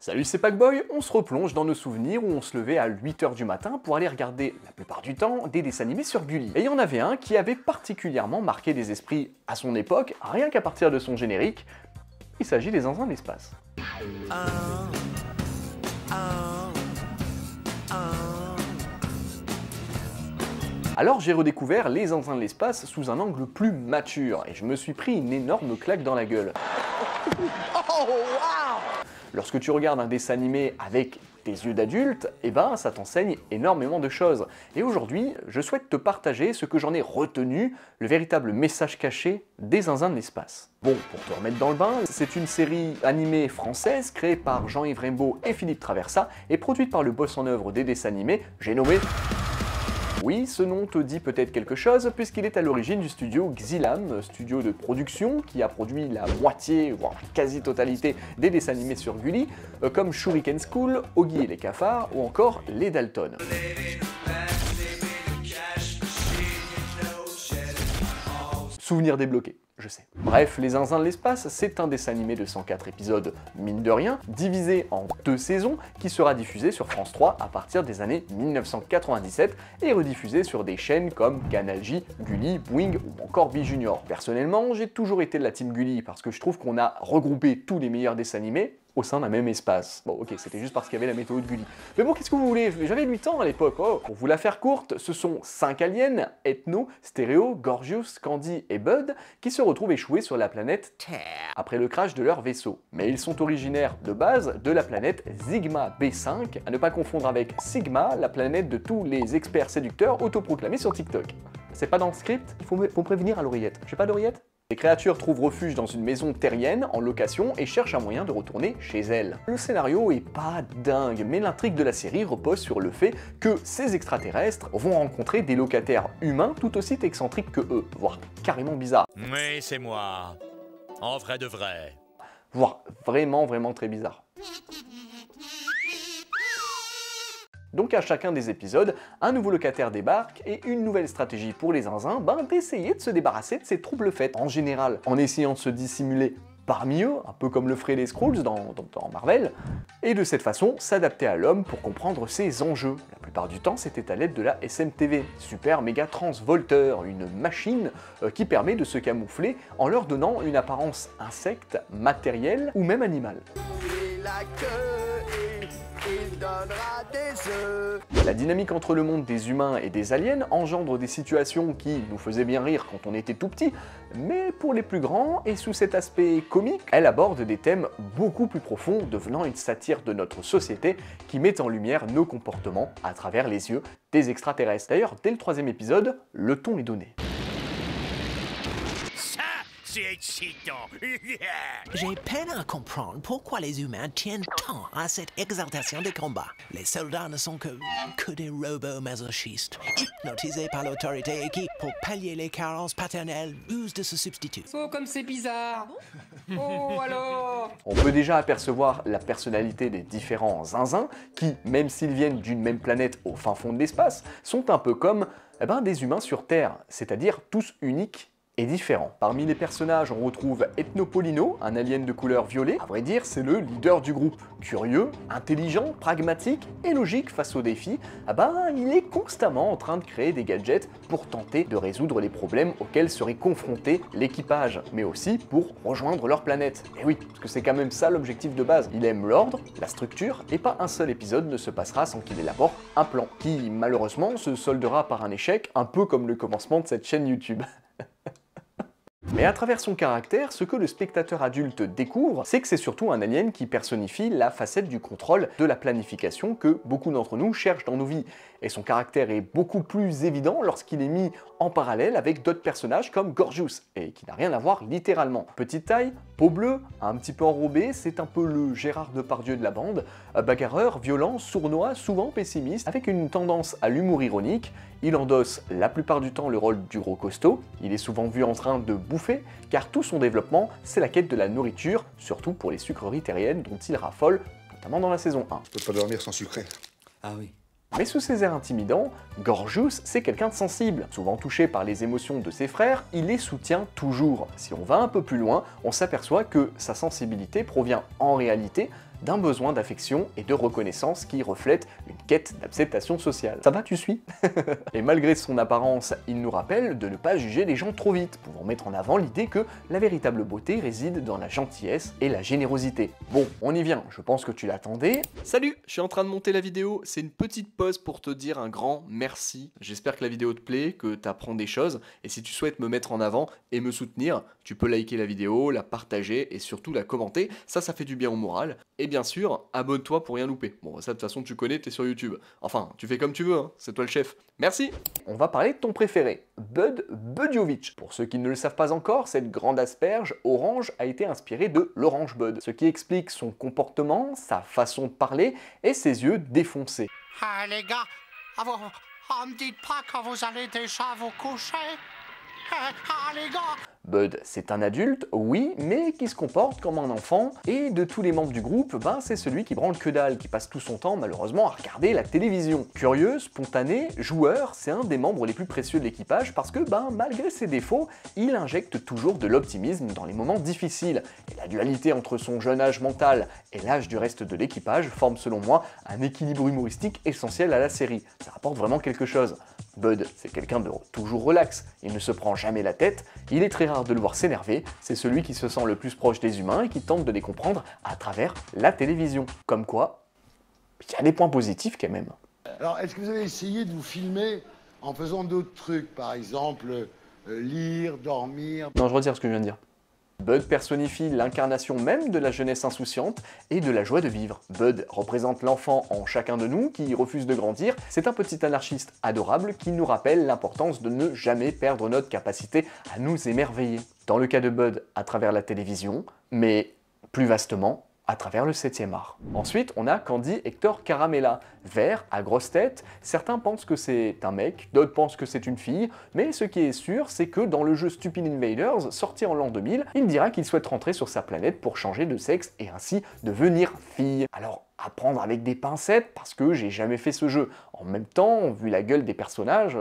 Salut, c'est Packboy, on se replonge dans nos souvenirs où on se levait à 8 h du matin pour aller regarder, la plupart du temps, des dessins animés sur Gulli. Et il y en avait un qui avait particulièrement marqué des esprits à son époque, rien qu'à partir de son générique. Il s'agit des Zinzins de l'espace. Alors j'ai redécouvert les Zinzins de l'espace sous un angle plus mature, et je me suis pris une énorme claque dans la gueule. Lorsque tu regardes un dessin animé avec tes yeux d'adulte, eh ben ça t'enseigne énormément de choses. Et aujourd'hui, je souhaite te partager ce que j'en ai retenu, le véritable message caché des Zinzins de l'espace. Bon, pour te remettre dans le bain, c'est une série animée française créée par Jean-Yves Raimbault et Philippe Traversa et produite par le boss en œuvre des dessins animés, j'ai nommé... Oui, ce nom te dit peut-être quelque chose, puisqu'il est à l'origine du studio Xilam, studio de production qui a produit la moitié, voire la quasi-totalité des dessins animés sur Gulli, comme Shuriken School, Oggy et les cafards, ou encore Les Dalton. Souvenir débloqué, je sais. Bref, Les Zinzins de l'espace, c'est un dessin animé de 104 épisodes, mine de rien, divisé en 2 saisons, qui sera diffusé sur France 3 à partir des années 1997 et rediffusé sur des chaînes comme Canal J, Gulli, Boing ou encore B-Junior. Personnellement, j'ai toujours été de la team Gulli parce que je trouve qu'on a regroupé tous les meilleurs dessins animés au sein d'un même espace. Bon ok, c'était juste parce qu'il y avait la météo de Gulli. Mais bon, qu'est-ce que vous voulez? J'avais 8 ans à l'époque. Oh. Pour vous la faire courte, ce sont 5 aliens, Ethno, Stéréo, Gorgius, Candy et Bud, qui se retrouvent échoués sur la planète Terre après le crash de leur vaisseau. Mais ils sont originaires de base de la planète Sigma B5, à ne pas confondre avec Sigma, la planète de tous les experts séducteurs autoproclamés sur TikTok. C'est pas dans le script? Il faut me prévenir à l'oreillette. J'ai pas d'oreillette? Les créatures trouvent refuge dans une maison terrienne en location et cherchent un moyen de retourner chez elles. Le scénario est pas dingue, mais l'intrigue de la série repose sur le fait que ces extraterrestres vont rencontrer des locataires humains tout aussi excentriques que eux, voire carrément bizarres. Oui, c'est moi. En vrai de vrai. Voire vraiment très bizarres. Donc à chacun des épisodes, un nouveau locataire débarque et une nouvelle stratégie pour les zinzins, d'essayer de se débarrasser de ces troubles faits. En général, en essayant de se dissimuler parmi eux, un peu comme le feraient les Skrulls dans Marvel, et de cette façon s'adapter à l'homme pour comprendre ses enjeux. La plupart du temps, c'était à l'aide de la SMTV, Super Méga Transvolteur, une machine qui permet de se camoufler en leur donnant une apparence insecte, matérielle ou même animale. Il donnera des œufs. La dynamique entre le monde des humains et des aliens engendre des situations qui nous faisaient bien rire quand on était tout petit, mais pour les plus grands, et sous cet aspect comique, elle aborde des thèmes beaucoup plus profonds, devenant une satire de notre société qui met en lumière nos comportements à travers les yeux des extraterrestres. D'ailleurs, dès le 3e épisode, le ton est donné. C'est excitant. J'ai peine à comprendre pourquoi les humains tiennent tant à cette exaltation des combats. Les soldats ne sont que des robots masochistes, hypnotisés par l'autorité et qui, pour pallier les carences paternelles, usent de ce substitut. Oh, comme c'est bizarre. Oh, alors. On peut déjà apercevoir la personnalité des différents zinzins qui, même s'ils viennent d'une même planète au fin fond de l'espace, sont un peu comme des humains sur Terre, c'est-à-dire tous uniques et différent. Parmi les personnages, on retrouve Ethnopolino, un alien de couleur violet. À vrai dire, c'est le leader du groupe. Curieux, intelligent, pragmatique et logique face aux défis, il est constamment en train de créer des gadgets pour tenter de résoudre les problèmes auxquels serait confronté l'équipage, mais aussi pour rejoindre leur planète. Et oui, parce que c'est quand même ça l'objectif de base. Il aime l'ordre, la structure, et pas un seul épisode ne se passera sans qu'il élabore un plan, qui malheureusement se soldera par un échec, un peu comme le commencement de cette chaîne YouTube. Mais à travers son caractère, ce que le spectateur adulte découvre, c'est que c'est surtout un alien qui personnifie la facette du contrôle, de la planification que beaucoup d'entre nous cherchent dans nos vies. Et son caractère est beaucoup plus évident lorsqu'il est mis en parallèle avec d'autres personnages comme Gorgius, et qui n'a rien à voir littéralement. Petite taille, peau bleue, un petit peu enrobé, c'est un peu le Gérard Depardieu de la bande, bagarreur, violent, sournois, souvent pessimiste, avec une tendance à l'humour ironique. Il endosse la plupart du temps le rôle du gros costaud, il est souvent vu en train de bouffer, car tout son développement, c'est la quête de la nourriture, surtout pour les sucreries terriennes dont il raffole, notamment dans la saison 1. Je peux pas dormir sans sucré. Ah oui. Mais sous ses airs intimidants, Gorgius, c'est quelqu'un de sensible. Souvent touché par les émotions de ses frères, il les soutient toujours. Si on va un peu plus loin, on s'aperçoit que sa sensibilité provient en réalité d'un besoin d'affection et de reconnaissance qui reflète une quête d'acceptation sociale. Ça va, tu suis? Et malgré son apparence, il nous rappelle de ne pas juger les gens trop vite, pouvant mettre en avant l'idée que la véritable beauté réside dans la gentillesse et la générosité. Bon, on y vient, je pense que tu l'attendais. Salut, je suis en train de monter la vidéo, c'est une petite pause pour te dire un grand merci. J'espère que la vidéo te plaît, que tu apprends des choses, et si tu souhaites me mettre en avant et me soutenir, tu peux liker la vidéo, la partager et surtout la commenter, ça fait du bien au moral. Et bien sûr, abonne-toi pour rien louper. Bon, ça de toute façon tu connais, t'es sur YouTube. Enfin, tu fais comme tu veux, hein, c'est toi le chef. Merci. On va parler de ton préféré, Bud Budiovic. Pour ceux qui ne le savent pas encore, cette grande asperge orange a été inspirée de l'orange Bud, ce qui explique son comportement, sa façon de parler et ses yeux défoncés. Ah les gars, me dites pas quand vous allez déjà vous coucher. Ah les gars. Bud, c'est un adulte, oui, mais qui se comporte comme un enfant, et de tous les membres du groupe, c'est celui qui branle que dalle, qui passe tout son temps malheureusement à regarder la télévision. Curieux, spontané, joueur, c'est un des membres les plus précieux de l'équipage parce que, malgré ses défauts, il injecte toujours de l'optimisme dans les moments difficiles. Et la dualité entre son jeune âge mental et l'âge du reste de l'équipage forme selon moi un équilibre humoristique essentiel à la série. Ça rapporte vraiment quelque chose. Bud, c'est quelqu'un de toujours relax, il ne se prend jamais la tête, il est très rare de le voir s'énerver, c'est celui qui se sent le plus proche des humains et qui tente de les comprendre à travers la télévision. Comme quoi, il y a des points positifs quand même. Alors, est-ce que vous avez essayé de vous filmer en faisant d'autres trucs, par exemple lire, dormir? Non, je retire ce que je viens de dire. Bud personnifie l'incarnation même de la jeunesse insouciante et de la joie de vivre. Bud représente l'enfant en chacun de nous qui refuse de grandir. C'est un petit anarchiste adorable qui nous rappelle l'importance de ne jamais perdre notre capacité à nous émerveiller. Dans le cas de Bud, à travers la télévision, mais plus vastement, à travers le 7e art. Ensuite, on a Candy Hector Caramella, vert, à grosse tête. Certains pensent que c'est un mec, d'autres pensent que c'est une fille, mais ce qui est sûr, c'est que dans le jeu Stupid Invaders, sorti en l'an 2000, il dira qu'il souhaite rentrer sur sa planète pour changer de sexe et ainsi devenir fille. Alors, à prendre avec des pincettes, parce que j'ai jamais fait ce jeu. En même temps, vu la gueule des personnages,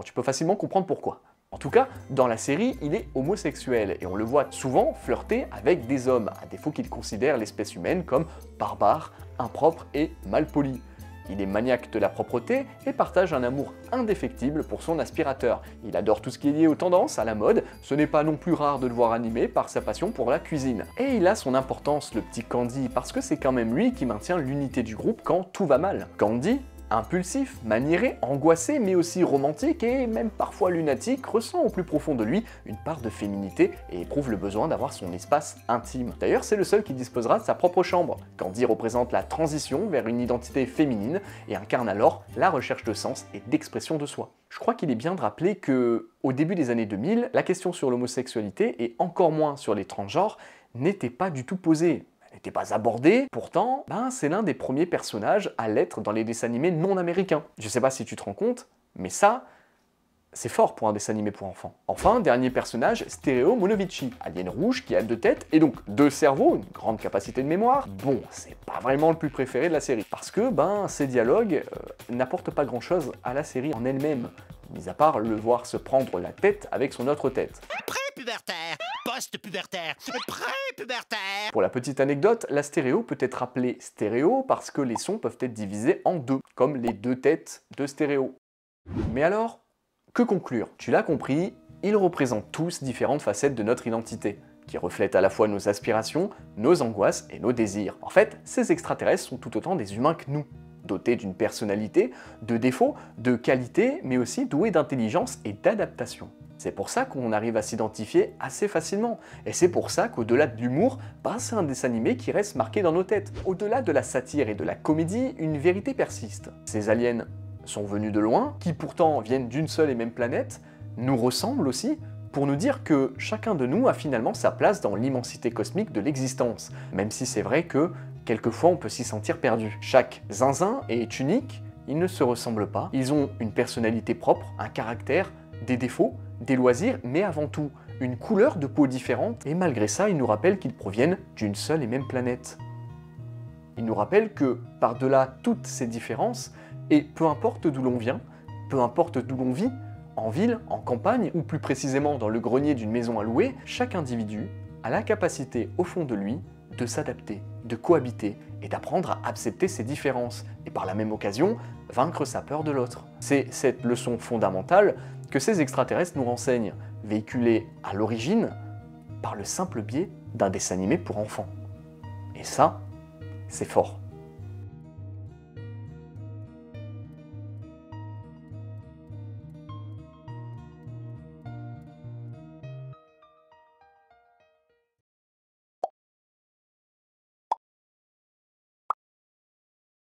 tu peux facilement comprendre pourquoi. En tout cas, dans la série, il est homosexuel et on le voit souvent flirter avec des hommes, à défaut qu'il considère l'espèce humaine comme barbare, impropre et malpoli. Il est maniaque de la propreté et partage un amour indéfectible pour son aspirateur. Il adore tout ce qui est lié aux tendances, à la mode, ce n'est pas non plus rare de le voir animé par sa passion pour la cuisine. Et il a son importance, le petit Candy, parce que c'est quand même lui qui maintient l'unité du groupe quand tout va mal. Candy, impulsif, maniéré, angoissé, mais aussi romantique et même parfois lunatique, ressent au plus profond de lui une part de féminité et éprouve le besoin d'avoir son espace intime. D'ailleurs, c'est le seul qui disposera de sa propre chambre. Candy représente la transition vers une identité féminine et incarne alors la recherche de sens et d'expression de soi. Je crois qu'il est bien de rappeler que, au début des années 2000, la question sur l'homosexualité et encore moins sur les transgenres n'était pas du tout posée. N'était pas abordé, pourtant, c'est l'un des premiers personnages à l'être dans les dessins animés non américains. Je sais pas si tu te rends compte, mais ça, c'est fort pour un dessin animé pour enfants. Enfin, dernier personnage, Stereo Monovici, alien rouge qui a 2 têtes et donc 2 cerveaux, une grande capacité de mémoire. Bon, c'est pas vraiment le plus préféré de la série, parce que ses dialogues n'apportent pas grand chose à la série en elle-même, mis à part le voir se prendre la tête avec son autre tête. Pré-pubertaire, post-pubertaire, pré-pubertaire. Pour la petite anecdote, la stéréo peut être appelée stéréo parce que les sons peuvent être divisés en 2, comme les 2 têtes de stéréo. Mais alors, que conclure? Tu l'as compris, ils représentent tous différentes facettes de notre identité, qui reflètent à la fois nos aspirations, nos angoisses et nos désirs. En fait, ces extraterrestres sont tout autant des humains que nous, dotés d'une personnalité, de défauts, de qualités, mais aussi doués d'intelligence et d'adaptation. C'est pour ça qu'on arrive à s'identifier assez facilement. Et c'est pour ça qu'au-delà de l'humour, c'est un dessin animé qui reste marqué dans nos têtes. Au-delà de la satire et de la comédie, une vérité persiste. Ces aliens sont venus de loin, qui pourtant viennent d'une seule et même planète, nous ressemblent aussi, pour nous dire que chacun de nous a finalement sa place dans l'immensité cosmique de l'existence, même si c'est vrai que quelquefois on peut s'y sentir perdu. Chaque zinzin est unique, ils ne se ressemblent pas, ils ont une personnalité propre, un caractère, des défauts, des loisirs, mais avant tout, une couleur de peau différente, et malgré ça, ils nous rappellent qu'ils proviennent d'une seule et même planète. Ils nous rappellent que, par-delà toutes ces différences, et peu importe d'où l'on vient, peu importe d'où l'on vit, en ville, en campagne, ou plus précisément dans le grenier d'une maison à louer, chaque individu a la capacité au fond de lui de s'adapter, de cohabiter et d'apprendre à accepter ses différences, et par la même occasion, vaincre sa peur de l'autre. C'est cette leçon fondamentale que ces extraterrestres nous renseignent, véhiculée à l'origine par le simple biais d'un dessin animé pour enfants. Et ça, c'est fort.